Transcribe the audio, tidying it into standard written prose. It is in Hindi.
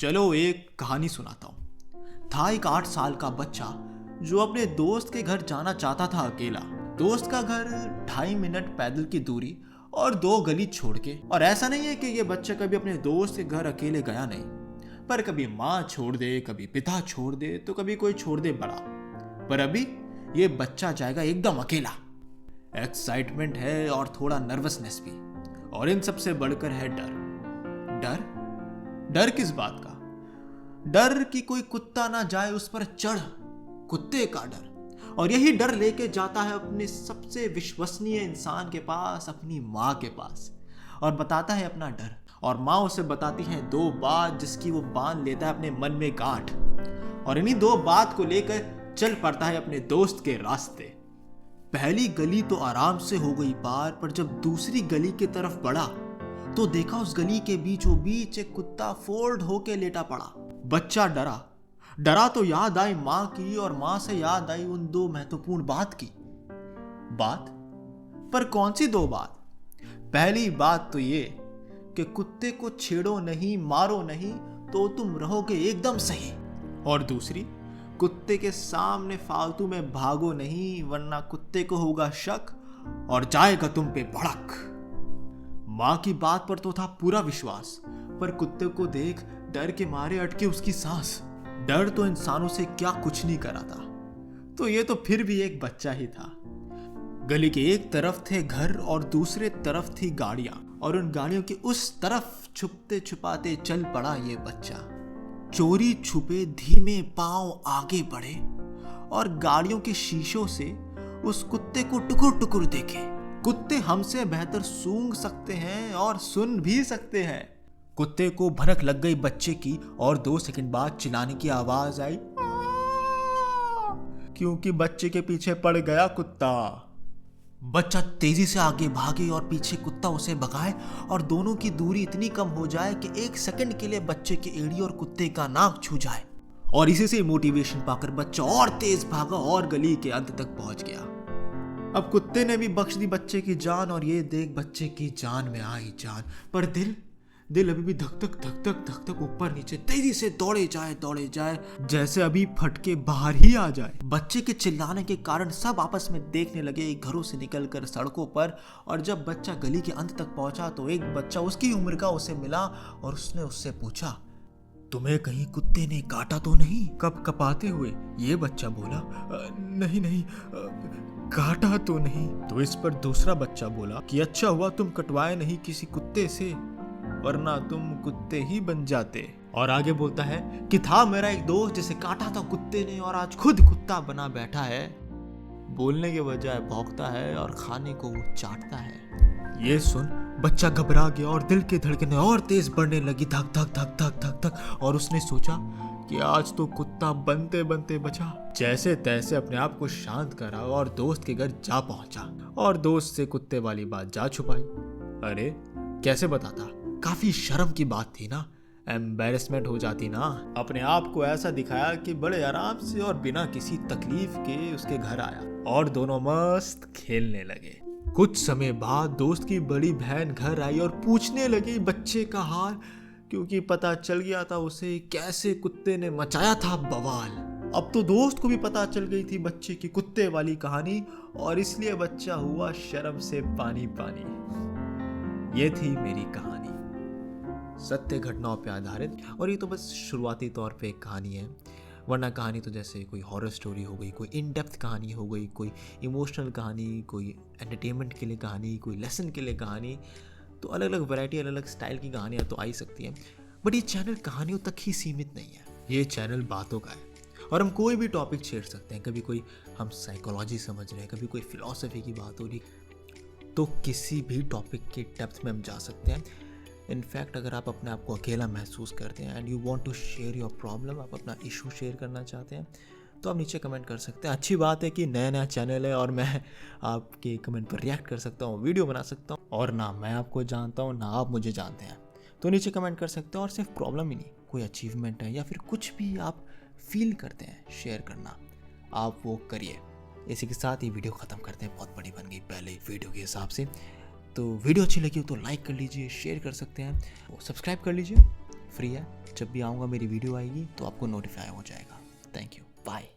चलो एक कहानी सुनाता हूँ। था एक 8 साल का बच्चा जो अपने दोस्त के घर जाना चाहता था अकेला। दोस्त का घर 2.5 मिनट पैदल की दूरी और 2 गली छोड़ के। और ऐसा नहीं है कि ये बच्चा कभी अपने दोस्त के घर अकेले गया नहीं, पर कभी माँ छोड़ दे, कभी पिता छोड़ दे, तो कभी कोई छोड़ दे बड़ा। पर अभी ये बच्चा जाएगा एकदम अकेला। एक्साइटमेंट है और थोड़ा नर्वसनेस भी, और इन सबसे बढ़कर है डर। डर डर किस बात का? डर कि कोई कुत्ता ना जाए उस पर चढ़, कुत्ते का डर। और यही डर लेके जाता है अपने सबसे विश्वसनीय इंसान के पास, अपनी माँ के पास, और बताता है अपना डर। और माँ उसे बताती है 2 बात जिसकी वो बांध लेता है अपने मन में गांठ, और इन्हीं 2 बात को लेकर चल पड़ता है अपने दोस्त के रास्ते। पहली गली तो आराम से हो गई पार, पर जब दूसरी गली की तरफ बढ़ा तो देखा उस गली के बीचों बीच एक कुत्ता फोल्ड होके लेटा पड़ा। बच्चा डरा तो याद आई माँ की, और माँ से याद आई उन 2 महत्वपूर्ण बात की। बात? पर कौन सी 2 बात? पहली बात तो ये कि कुत्ते को छेड़ो नहीं, मारो नहीं, तो तुम रहोगे एकदम सही। और दूसरी, कुत्ते के सामने फालतू में भागो नहीं, वरना कुत्ते को होगा शक और जाएगा तुम पे भड़क। माँ की बात पर तो था पूरा विश्वास, पर कुत्ते को देख डर के मारे अटके उसकी सांस। डर तो इंसानों से क्या कुछ नहीं करा था, तो ये तो फिर भी एक बच्चा ही था। गली के एक तरफ थे घर और दूसरे तरफ थी गाड़ियां, और उन गाड़ियों के उस तरफ छुपते छुपाते चल पड़ा ये बच्चा। चोरी छुपे धीमे पांव आगे बढ़े और गाड़ियों के शीशों से उस कुत्ते को टुकुर टुकुर देखे। कुत्ते हमसे बेहतर सूंघ सकते हैं और सुन भी सकते हैं। कुत्ते को भनक लग गई बच्चे की, और 2 सेकंड बाद चिल्लाने की आवाज आई, क्योंकि बच्चे के पीछे पड़ गया कुत्ता। बच्चा तेजी से आगे भागे और पीछे कुत्ता उसे भगाए, और दोनों की दूरी इतनी कम हो जाए कि 1 सेकंड के लिए बच्चे की एड़ी और कुत्ते का नाक छू जाए। और इसी से मोटिवेशन पाकर बच्चा और तेज भागा और गली के अंत तक पहुंच गया। अब कुत्ते ने भी बख्श दी बच्चे की जान, और ये देख बच्चे की जान में आई जान, पर दिल अभी भी धक धक ऊपर नीचे तेजी से दौड़े जाए, जैसे अभी फटके बाहर ही आ जाए। बच्चे के चिल्लाने के कारण सब आपस में देखने लगे, घरों से निकलकर सड़कों पर। और जब बच्चा गली के अंत तक पहुंचा तो एक बच्चा उसकी उम्र का उसे मिला, और उसने उससे पूछा, तुम्हें कहीं कुत्ते ने काटा तो नहीं? कपाते हुए ये बच्चा बोला, नहीं, काटा तो नहीं। तो इस पर दूसरा बच्चा बोला कि अच्छा हुआ तुम कटवाए नहीं किसी कुत्ते से, वरना तुम कुत्ते ही बन जाते। और आगे बोलता है कि था मेरा एक दोस्त जिसे काटा था कुत्ते ने, और आज खुद कुत्ता बना बैठा है। बोलने के बजाय भौंकता है और खाने को वो चाटता है। ये सुन बच्चा घबरा गया और दिल की धड़कनें और तेज बढ़ने लगी, धक धक धक धक धक धक। और उसने सोचा कि आज तो कुत्ता बनते बनते बचा। जैसे तैसे अपने आप को शांत करा और दोस्त के घर जा पहुंचा, और दोस्त से कुत्ते वाली बात जा छुपाई। अरे कैसे बताता? काफी शर्म की बात थी ना, एम्बैरेसमेंट हो जाती ना। अपने आप को ऐसा दिखाया कि बड़े आराम से और बिना किसी तकलीफ के उसके घर आया, और दोनों मस्त खेलने लगे। कुछ समय बाद दोस्त की बड़ी बहन घर आई और पूछने लगी बच्चे का हाल, क्योंकि पता चल गया था उसे कैसे कुत्ते ने मचाया था बवाल। अब तो दोस्त को भी पता चल गई थी बच्चे की कुत्ते वाली कहानी, और इसलिए बच्चा हुआ शर्म से पानी पानी। ये थी मेरी कहानी, सत्य घटनाओं पे आधारित। और ये तो बस शुरुआती तौर पे एक कहानी है, वरना कहानी तो जैसे कोई हॉरर स्टोरी हो गई, कोई इन डेप्थ कहानी हो गई, कोई इमोशनल कहानी, कोई एंटरटेनमेंट के लिए कहानी, कोई लेसन के लिए कहानी, तो अलग अलग वैरायटी, अलग अलग स्टाइल की कहानियाँ तो आ ही सकती हैं। बट ये चैनल कहानियों तक ही सीमित नहीं है, ये चैनल बातों का है, और हम कोई भी टॉपिक छेड़ सकते हैं। कभी कोई हम साइकोलॉजी समझ रहे हैं, कभी कोई फिलॉसफी की बात हो रही, तो किसी भी टॉपिक के डेप्थ में हम जा सकते हैं। इनफैक्ट अगर आप अपने आप को अकेला महसूस करते हैं and you want to share your problem, आप अपना इशू शेयर करना चाहते हैं, तो आप नीचे कमेंट कर सकते हैं। अच्छी बात है कि नया चैनल है और मैं आपके कमेंट पर रिएक्ट कर सकता हूँ, वीडियो बना सकता हूँ, और ना मैं आपको जानता हूँ ना आप मुझे जानते हैं, तो नीचे कमेंट कर सकते हैं। और सिर्फ प्रॉब्लम ही नहीं, कोई अचीवमेंट है या फिर कुछ भी आप फील करते हैं शेयर करना, आप वो करिए। इसी के साथ ही वीडियो ख़त्म करते हैं, बहुत बड़ी बन गई पहले वीडियो के हिसाब से। तो वीडियो अच्छी लगी हो तो लाइक कर लीजिए, शेयर कर सकते हैं, सब्सक्राइब कर लीजिए, फ्री है, जब भी आऊँगा मेरी वीडियो आएगी तो आपको नोटिफाई हो जाएगा। Thank you, bye.